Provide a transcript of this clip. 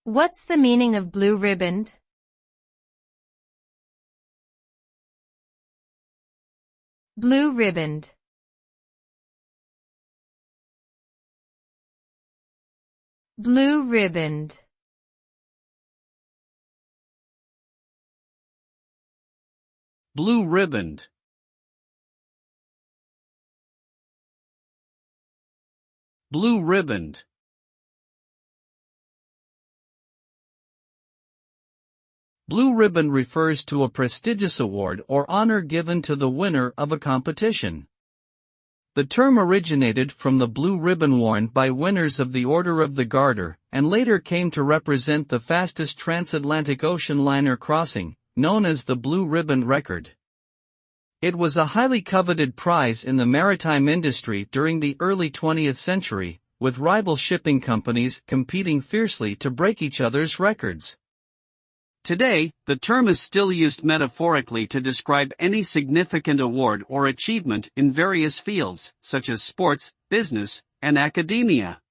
What's the meaning of blue riband? Blue riband. Blue riband. Blue riband. Blue riband. Blue ribbon refers to a prestigious award or honor given to the winner of a competition. The term originated from the blue ribbon worn by winners of the Order of the Garter, and later came to represent the fastest transatlantic ocean liner crossing, known as the Blue Ribbon Record. It was a highly coveted prize in the maritime industry during the early 20th century, with rival shipping companies competing fiercely to break each other's records. Today, the term is still used metaphorically to describe any significant award or achievement in various fields, such as sports, business, and academia.